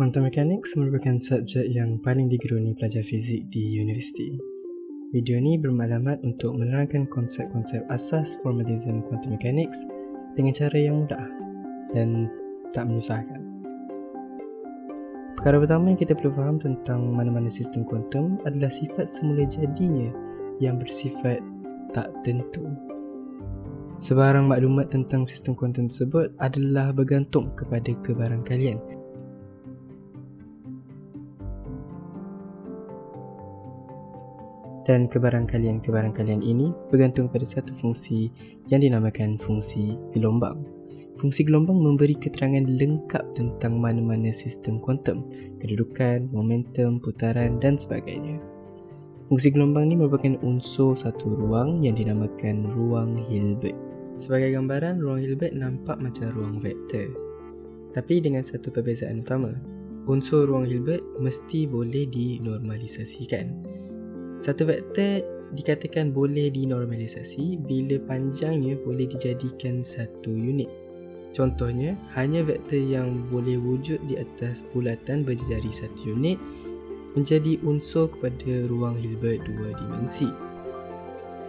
Quantum Mechanics merupakan subjek yang paling digeruni pelajar fizik di universiti. Video ini bermaklumat untuk menerangkan konsep-konsep asas formalism quantum mechanics dengan cara yang mudah dan tak menyusahkan. Perkara pertama yang kita perlu faham tentang mana-mana sistem kuantum adalah sifat semula jadinya yang bersifat tak tentu. Sebarang maklumat tentang sistem kuantum tersebut adalah bergantung kepada kebarangkalian. Dan kebarangkalian ini bergantung pada satu fungsi yang dinamakan fungsi gelombang. Fungsi gelombang memberi keterangan lengkap tentang mana-mana sistem kuantum, kedudukan, momentum, putaran dan sebagainya. Fungsi gelombang ini merupakan unsur satu ruang yang dinamakan ruang Hilbert. Sebagai gambaran, ruang Hilbert nampak macam ruang vektor. Tapi dengan satu perbezaan utama, unsur ruang Hilbert mesti boleh dinormalisasikan. Satu vektor dikatakan boleh dinormalisasi bila panjangnya boleh dijadikan satu unit. Contohnya, hanya vektor yang boleh wujud di atas bulatan berjejari satu unit menjadi unsur kepada ruang Hilbert dua dimensi.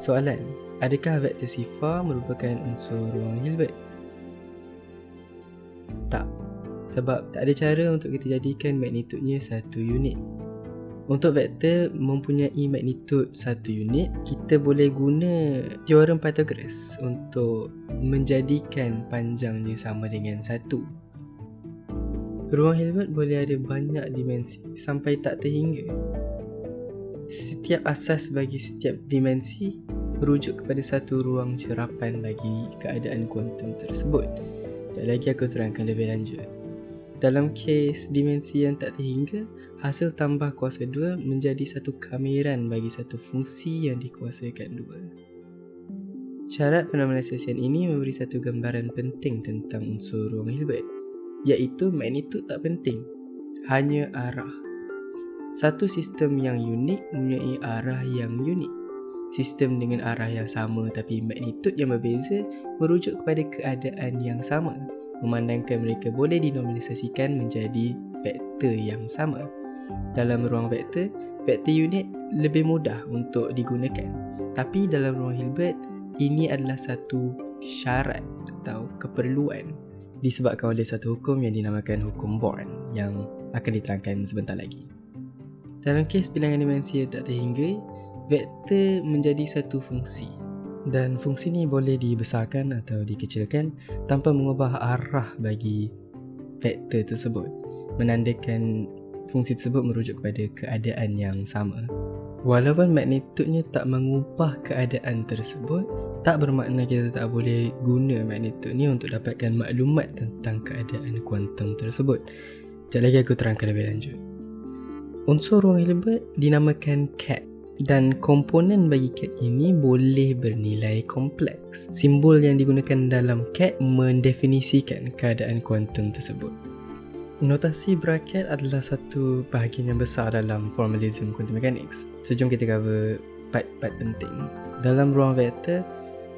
Soalan, adakah vektor sifar merupakan unsur ruang Hilbert? Tak, sebab tak ada cara untuk kita jadikan magnitudnya satu unit. Untuk vektor mempunyai magnitud satu unit, kita boleh guna teorem Pythagoras untuk menjadikan panjangnya sama dengan 1. Ruang Hilbert boleh ada banyak dimensi sampai tak terhingga. Setiap asas bagi setiap dimensi merujuk kepada satu ruang cerapan bagi keadaan kuantum tersebut. Sekejap lagi aku terangkan lebih lanjut. Dalam kes dimensi yang tak terhingga, hasil tambah kuasa 2 menjadi satu kameran bagi satu fungsi yang dikuasakan 2. Syarat penormalisasian ini memberi satu gambaran penting tentang unsur ruang Hilbert, iaitu magnitud tak penting, hanya arah. Satu sistem yang unik mempunyai arah yang unik. Sistem dengan arah yang sama tapi magnitud yang berbeza merujuk kepada keadaan yang sama, memandangkan mereka boleh dinormalisasikan menjadi vektor yang sama. Dalam ruang vektor, vektor unit lebih mudah untuk digunakan. Tapi dalam ruang Hilbert, ini adalah satu syarat atau keperluan disebabkan oleh satu hukum yang dinamakan hukum Born yang akan diterangkan sebentar lagi. Dalam kes bilangan dimensi yang tak terhingga, vektor menjadi satu fungsi. Dan fungsi ni boleh dibesarkan atau dikecilkan tanpa mengubah arah bagi vektor tersebut, menandakan fungsi tersebut merujuk kepada keadaan yang sama. Walaupun magnitudnya tak mengubah keadaan tersebut, tak bermakna kita tak boleh guna magnitud ni untuk dapatkan maklumat tentang keadaan kuantum tersebut. Sekejap lagi aku terangkan lebih lanjut. Unsur ruang Hilbert dinamakan ket. Dan komponen bagi ket ini boleh bernilai kompleks. Simbol yang digunakan dalam ket mendefinisikan keadaan kuantum tersebut. Notasi braket adalah satu bahagian yang besar dalam formalism quantum mechanics. So, jom kita cover part-part penting. Dalam ruang vektor,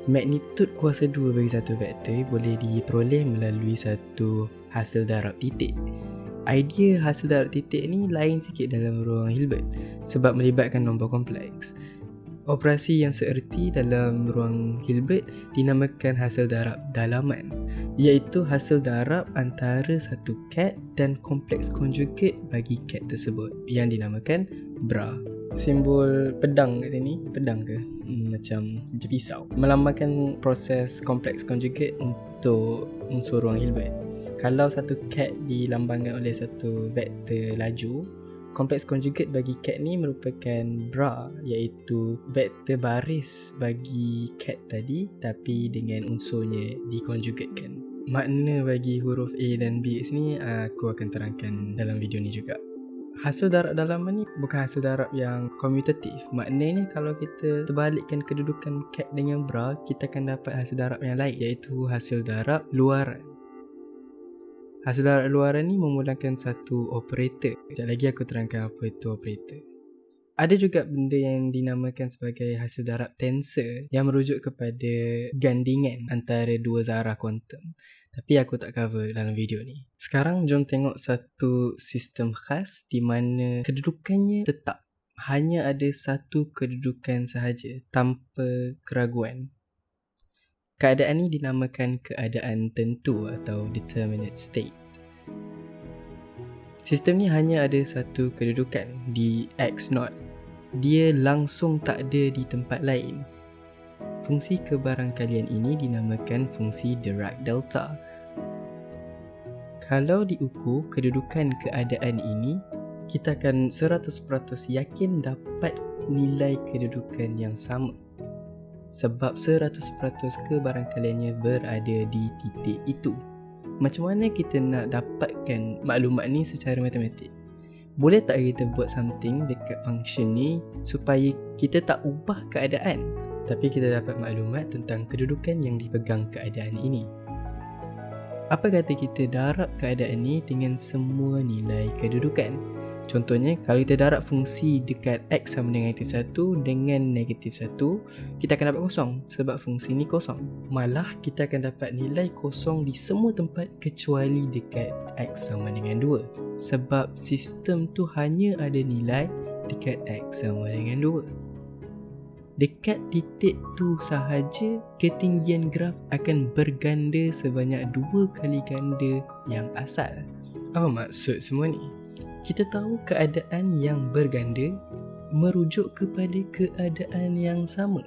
magnitud kuasa 2 bagi satu vektor boleh diperoleh melalui satu hasil darab titik. Idea hasil darab titik ni lain sikit dalam ruang Hilbert sebab melibatkan nombor kompleks. Operasi yang seerti dalam ruang Hilbert dinamakan hasil darab dalaman, iaitu hasil darab antara satu ket dan kompleks konjugate bagi ket tersebut yang dinamakan bra. Simbol pedang kat sini, pedang ke? Macam pisau, melambangkan proses kompleks konjugate untuk unsur ruang Hilbert. Kalau satu ket dilambangkan oleh satu vektor laju, kompleks konjugate bagi ket ni merupakan bra, iaitu vektor baris bagi ket tadi tapi dengan unsurnya dikonjugatkan. Makna bagi huruf A dan B sini aku akan terangkan dalam video ni juga. Hasil darab dalaman ni bukan hasil darab yang komutatif. Maknanya kalau kita terbalikkan kedudukan ket dengan bra, kita akan dapat hasil darab yang lain, iaitu hasil darab luaran. Hasil darab luaran ni memulakan satu operator. Sekejap lagi aku terangkan apa itu operator. Ada juga benda yang dinamakan sebagai hasil darab tensor yang merujuk kepada gandingan antara dua zarah kuantum. Tapi aku tak cover dalam video ni. Sekarang jom tengok satu sistem khas di mana kedudukannya tetap. Hanya ada satu kedudukan sahaja tanpa keraguan. Keadaan ini dinamakan keadaan tentu atau determinate state. Sistem ni hanya ada satu kedudukan di X0. Dia langsung tak ada di tempat lain. Fungsi kebarangkalian ini dinamakan fungsi Dirac delta. Kalau diukur kedudukan keadaan ini, kita akan 100% yakin dapat nilai kedudukan yang sama. Sebab 100% kebarangkaliannya berada di titik itu. Macam mana kita nak dapatkan maklumat ni secara matematik? Boleh tak kita buat something dekat function ni supaya kita tak ubah keadaan, tapi kita dapat maklumat tentang kedudukan yang dipegang keadaan ini? Apa kata kita darab keadaan ni dengan semua nilai kedudukan? Contohnya, kalau kita darab fungsi dekat X sama dengan -1 dengan -1, kita akan dapat kosong sebab fungsi ni kosong. Malah kita akan dapat nilai kosong di semua tempat kecuali dekat X sama dengan 2. Sebab sistem tu hanya ada nilai dekat X sama dengan 2. Dekat titik tu sahaja, ketinggian graf akan berganda sebanyak 2 kali ganda yang asal. Apa maksud semua ni? Kita tahu keadaan yang berganda merujuk kepada keadaan yang sama.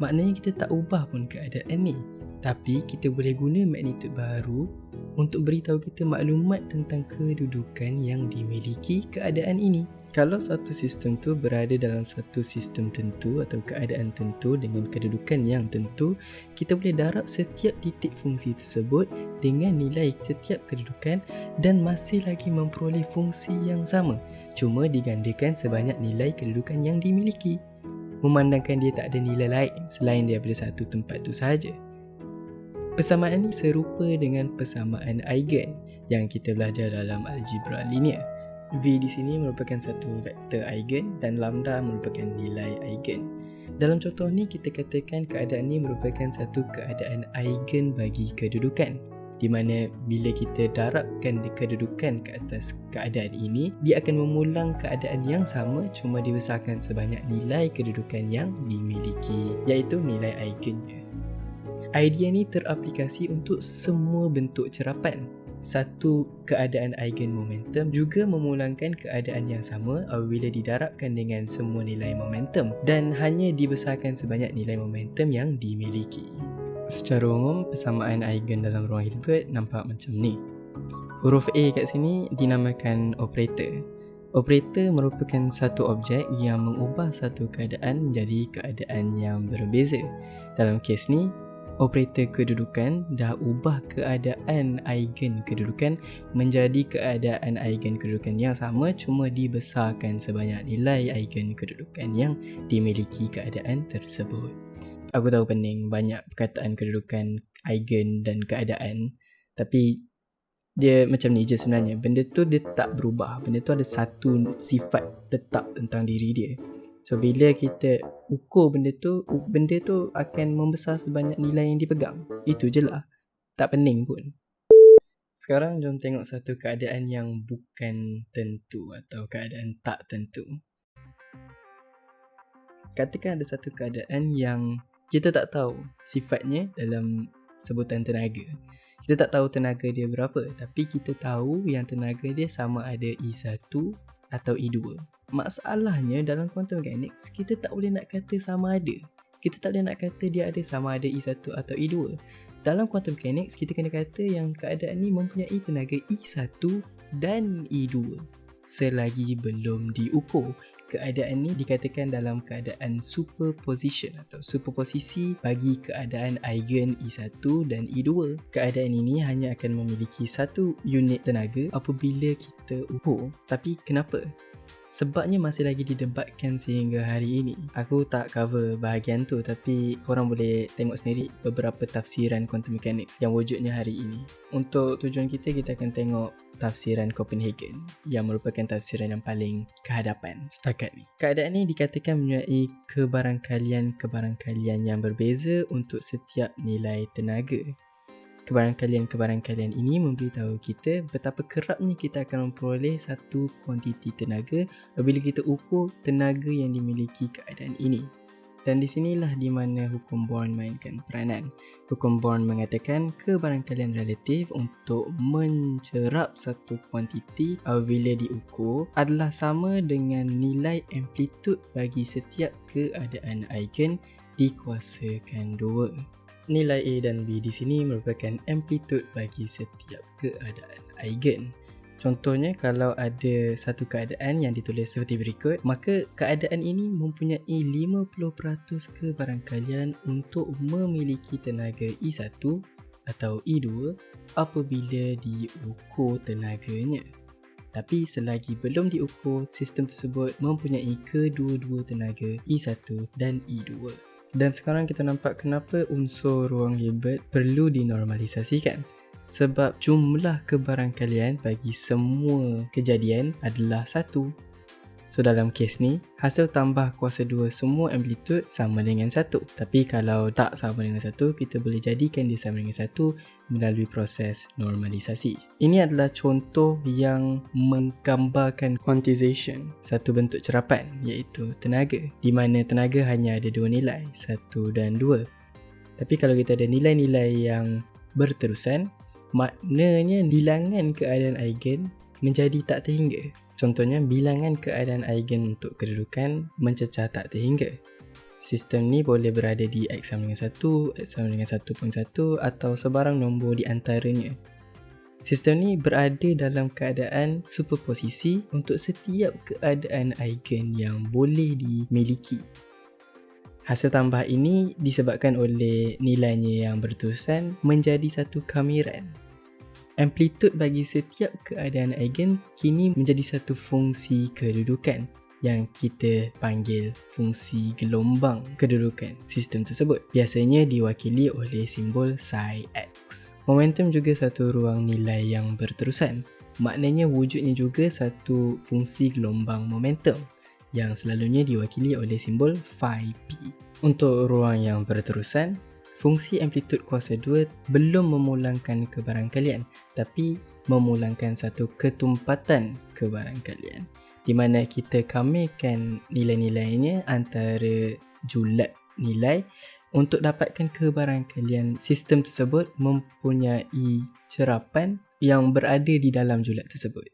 Maknanya kita tak ubah pun keadaan ni. Tapi kita boleh guna magnitude baru untuk beritahu kita maklumat tentang kedudukan yang dimiliki keadaan ini. Kalau satu sistem tu berada dalam satu sistem tentu atau keadaan tentu dengan kedudukan yang tentu, kita boleh darab setiap titik fungsi tersebut dengan nilai setiap kedudukan dan masih lagi memperoleh fungsi yang sama, cuma digandakan sebanyak nilai kedudukan yang dimiliki, memandangkan dia tak ada nilai lain selain daripada satu tempat tu sahaja. Persamaan ini serupa dengan persamaan eigen yang kita belajar dalam algebra linear. V di sini merupakan satu vektor eigen dan lambda merupakan nilai eigen. Dalam contoh ni, kita katakan keadaan ni merupakan satu keadaan eigen bagi kedudukan, di mana bila kita darabkan kedudukan ke atas keadaan ini, dia akan mengulang keadaan yang sama cuma dibesarkan sebanyak nilai kedudukan yang dimiliki, iaitu nilai eigennya. Idea ni teraplikasi untuk semua bentuk cerapan. Satu keadaan eigen momentum juga memulangkan keadaan yang sama apabila didarabkan dengan semua nilai momentum dan hanya dibesarkan sebanyak nilai momentum yang dimiliki. Secara umum, persamaan eigen dalam ruang Hilbert nampak macam ni. Huruf A kat sini dinamakan operator. Operator merupakan satu objek yang mengubah satu keadaan menjadi keadaan yang berbeza. Dalam kes ni, operator kedudukan dah ubah keadaan eigen kedudukan menjadi keadaan eigen kedudukan yang sama cuma dibesarkan sebanyak nilai eigen kedudukan yang dimiliki keadaan tersebut. Aku tahu pening banyak perkataan kedudukan, eigen dan keadaan, tapi dia macam ni je sebenarnya. Benda tu dia tak berubah. Benda tu ada satu sifat tetap tentang diri dia. So bila kita ukur benda tu akan membesar sebanyak nilai yang dipegang. Itu je lah. Tak pening pun. Sekarang jom tengok satu keadaan yang bukan tentu atau keadaan tak tentu. Katakan ada satu keadaan yang kita tak tahu sifatnya dalam sebutan tenaga. Kita tak tahu tenaga dia berapa, tapi kita tahu yang tenaga dia sama ada E1 atau E2. Masalahnya dalam quantum mechanics, kita tak boleh nak kata sama ada. Kita tak boleh nak kata dia ada sama ada E1 atau E2. Dalam quantum mechanics, kita kena kata yang keadaan ni mempunyai tenaga E1 dan E2. Selagi belum diukur, keadaan ni dikatakan dalam keadaan superposition atau superposisi bagi keadaan eigen E1 dan E2. Keadaan ini hanya akan memiliki satu unit tenaga apabila kita ukur. Tapi kenapa? Sebabnya masih lagi didebatkan sehingga hari ini. Aku tak cover bahagian tu, tapi korang boleh tengok sendiri beberapa tafsiran quantum mechanics yang wujudnya hari ini. Untuk tujuan kita akan tengok tafsiran Copenhagen yang merupakan tafsiran yang paling kehadapan setakat ni. Keadaan ni dikatakan mempunyai kebarangkalian yang berbeza untuk setiap nilai tenaga. Kebarangkalian ini memberitahu kita betapa kerapnya kita akan memperoleh satu kuantiti tenaga apabila kita ukur tenaga yang dimiliki keadaan ini. Dan di sinilah di mana hukum Born mainkan peranan. Hukum Born mengatakan kebarangkalian relatif untuk mencerap satu kuantiti apabila diukur adalah sama dengan nilai amplitud bagi setiap keadaan eigen dikuasakan 2. Nilai A dan B di sini merupakan amplitud bagi setiap keadaan eigen. Contohnya, kalau ada satu keadaan yang ditulis seperti berikut, maka keadaan ini mempunyai 50% kebarangkalian untuk memiliki tenaga E1 atau E2 apabila diukur tenaganya. Tapi selagi belum diukur, sistem tersebut mempunyai kedua-dua tenaga E1 dan E2. Dan sekarang kita nampak kenapa unsur ruang Hilbert perlu dinormalisasikan. Sebab jumlah kebarangkalian bagi semua kejadian adalah 1. So dalam kes ni, hasil tambah kuasa 2 semua amplitud sama dengan 1. Tapi kalau tak sama dengan 1, kita boleh jadikan dia sama dengan 1 melalui proses normalisasi. Ini adalah contoh yang menggambarkan quantization, satu bentuk cerapan iaitu tenaga, di mana tenaga hanya ada 2 nilai, 1 dan 2. Tapi kalau kita ada nilai-nilai yang berterusan, maknanya bilangan keadaan eigen menjadi tak terhingga. Contohnya, bilangan keadaan eigen untuk kedudukan mencecah tak terhingga. Sistem ni boleh berada di X sama dengan 1, X sama dengan 1.1 atau sebarang nombor di antaranya. Sistem ni berada dalam keadaan superposisi untuk setiap keadaan eigen yang boleh dimiliki. Hasil tambah ini disebabkan oleh nilainya yang berterusan menjadi satu kamiran. Amplitud bagi setiap keadaan eigen kini menjadi satu fungsi kedudukan yang kita panggil fungsi gelombang kedudukan sistem tersebut. Biasanya diwakili oleh simbol psi x. Momentum juga satu ruang nilai yang berterusan. Maknanya wujudnya juga satu fungsi gelombang momentum yang selalunya diwakili oleh simbol phi p. Untuk ruang yang berterusan, fungsi amplitud kuasa 2 belum memulangkan kebarangkalian, tapi memulangkan satu ketumpatan kebarangkalian, di mana kita kamirkan nilai-nilainya antara julat nilai untuk dapatkan kebarangkalian sistem tersebut mempunyai cerapan yang berada di dalam julat tersebut.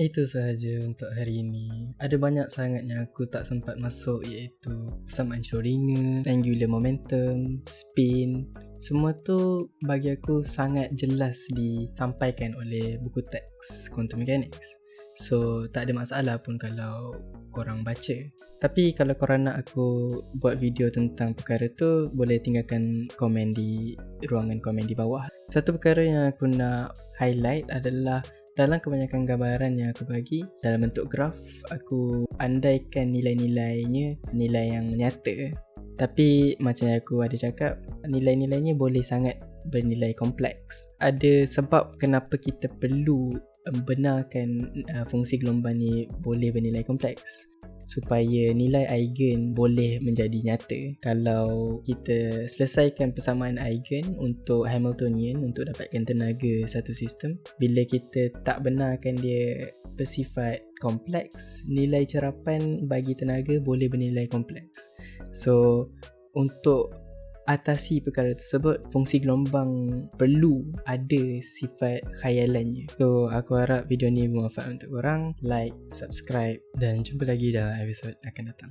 Itu sahaja untuk hari ini. Ada banyak sangat yang aku tak sempat masuk, iaitu persamaan Schrödinger, angular momentum, spin. Semua tu bagi aku sangat jelas disampaikan oleh buku teks quantum mechanics. So tak ada masalah pun kalau korang baca. Tapi kalau korang nak aku buat video tentang perkara tu, boleh tinggalkan komen di ruangan komen di bawah. Satu perkara yang aku nak highlight adalah dalam kebanyakan gambaran yang aku bagi dalam bentuk graf, aku andaikan nilai-nilainya nilai yang nyata. Tapi macam yang aku ada cakap, nilai-nilainya boleh sangat bernilai kompleks. Ada sebab kenapa kita perlu benarkan fungsi gelombang ni boleh bernilai kompleks, supaya nilai eigen boleh menjadi nyata. Kalau kita selesaikan persamaan eigen untuk Hamiltonian untuk dapatkan tenaga satu sistem, bila kita tak benarkan dia bersifat kompleks, nilai cerapan bagi tenaga boleh bernilai kompleks. So untuk atasi perkara tersebut, fungsi gelombang perlu ada sifat khayalannya. So aku harap video ni bermanfaat untuk korang. Like, subscribe dan jumpa lagi dalam episod akan datang.